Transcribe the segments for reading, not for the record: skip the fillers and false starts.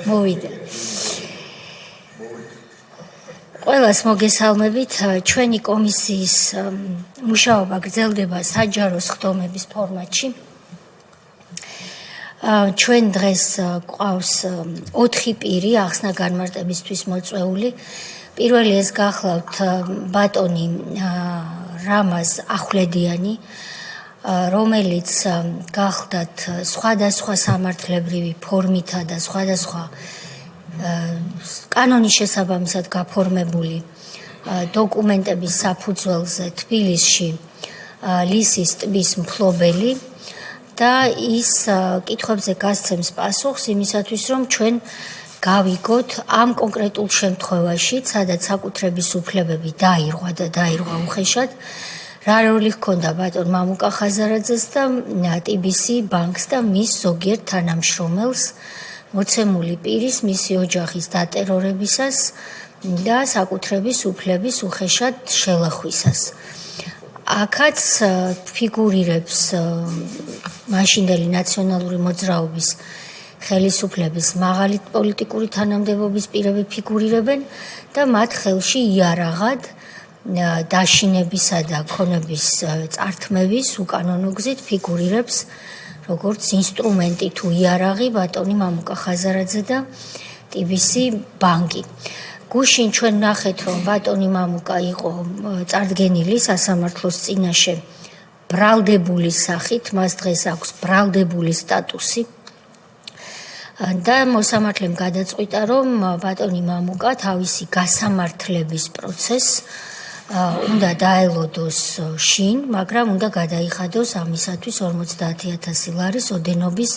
მოვიდა. ყველას მოგესალმებით. ჩვენი კომისიის მუშაობა გრძელდება საჯარო სხდომების ფორმატში. ჩვენ დღეს გვყავს 4 პირი ახსნა განმარტებისთვის მოწვეული. პირველი ეს გახლავთ ბატონი რამაზ ახვლედიანი, რომელიც გახლდათ სხვადასხვა სამართლებრივი ფორმითა და სხვადასხვა კანონის შესაბამისად გაფორმებული დოკუმენტების საფუძველზე თბილისში ლისის ტბის მფლობელი და ის კითხვებზე გასცემს პასუხს იმისათვის, რომ ჩვენ გავიგოთ ამ კონკრეტულ შემთხვევაში, სადაც საკუთრების უფლებები დაირღვა უხეშად, რა როლი ჰქონდა ბატონ მამუკა ხაზარაძეს და TBC ბანკს და მის ზოგიერთ თანამშრომელს მოცემული პირის მისი ოჯახის დატერორებისას და საკუთრების უფლების უხეშად შელახვისას. აქაც ფიგურირებს მაშინდელი ნაციონალური მოძრაობის ხელისუფლების მაღალი პოლიტიკური თანამდებობის პირები ფიგურირებენ და მათ ხელში იარაღად დაშინებისა და ქონების წართმევის უკანონო გზით ფიგურირებს როგორც ინსტრუმენტი თუ იარაღი ბატონი მამუკა ხაზარაძე და TBC ბანკი. გუშინ ჩვენ ნახეთ, რომ ბატონი მამუკა იყო წარდგენილი სასამართლოს წინაშე ბრალდებული სახით, მას დღეს აქვს ბრალდებული სტატუსი. და მოსამართლემ გადაწყვიტა, რომ ბატონი მამუკა თავისი გასამართლების პროცესს უნდა დაელოდოს შინ, მაგრამ უნდა გადაიხადოს ამისათვის 50,000 ლარის ოდენობის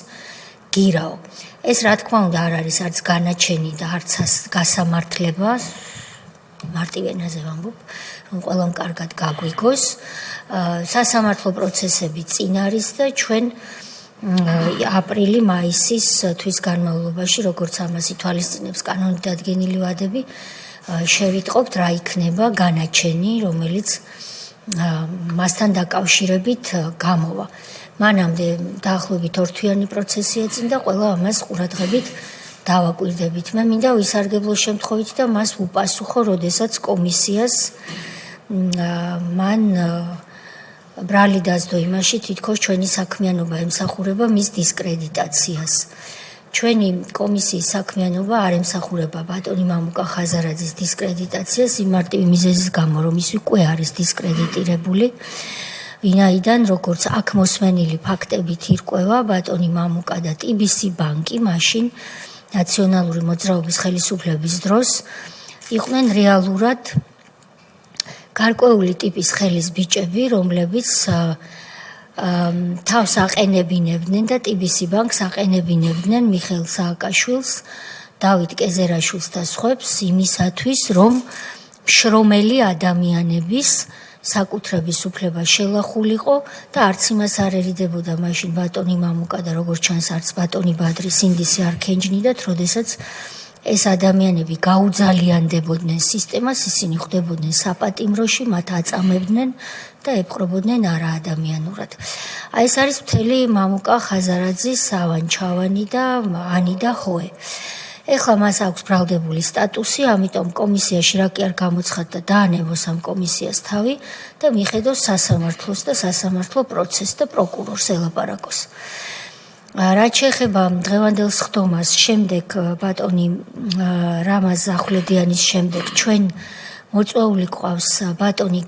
გირაო. ეს რა თქმა უნდა არ არის არც განაჩენი და არც გასამართლება, მარტივ ენაზე ვამბობ, რომ ყველამ კარგად გაგვიგოს. სასამართლო პროცესები წინ არის და ჩვენ აპრილი-მაისის თვის განმავლობაში, როგორც ამას ითვალისწინებს კანონით დადგენილი ვადები, შევიტყობთ რა იქნება განაჩენი, რომელიც მასთან დაკავშირებით გამოვა. მანამდე დაახლოებით 2 თვიანი პროცესი ეწინ და ყველა ამას ყურადღებით დავაკვირდებით. მე მინდა ვისარგებლო შემთხვევით და მას ვუპასუხო, როდესაც კომისიას მან ბრალი დასდო იმაში, თითქოს ჩვენი საქმიანობა ემსახურება მის დისკრედიტაციას. ჩვენი კომისიის საქმიანობა არ ემსახურება ბატონი მამუკა ხაზარაძის დისკრედიტაციას იმ მარტივი მიზეზის გამო, რომ ის უკვე არის დისკრედიტირებული, ვინაიდან როგორც აქ მოსმენილი ფაქტებით ირკვევა, ბატონი მამუკა და TBC ბანკი მაშინ ნაციონალური მოძრაობის ხელისუფლების დროს იყვნენ რეალურად გარკვეული ტიპის ხელის ბიჭები, რომლებიც თავს აყენებინებდნენ და TBC ბანკს აყენებინებდნენ მიხეილ სააკაშვილს, დავით კეზერაშვილს და სხვებს იმისათვის, რომ შრომელი ადამიანების საკუთრების უფლება შელახულიყო და არც იმას არ ერიდებოდა მაშინ ბატონი მამუკა და როგორც ჩანს არც ბატონი ბადრი სინდისი არ ქენჯნიდათ, როდესაც ეს ადამიანები გაუძალიანდებოდნენ სისტემას, ისინი ხვდებოდნენ საპატიმროში, მათ აწამებდნენ და ეპყრობოდნენ არაადამიანურად. ეს არის მთელი მამუკა ხაზარაძის ავანჩავანი და ანი და ჰოე. ეხლა მას აქვს ბრალდებული სტატუსი, ამიტომ კომისიაში რა კი არ გამოცხადდა დაანებოს ამ კომისიას თავი და მიხედოს სასამართლოს და სასამართლო პროცესს და პროკურორს ელაპარაკოს. რაც შეეხება დღევანდელ სხდომას, შემდეგ ბატონი რამაზ ახვლედიანის შემდეგ ჩვენ მოწვეული გვყავს ბატონი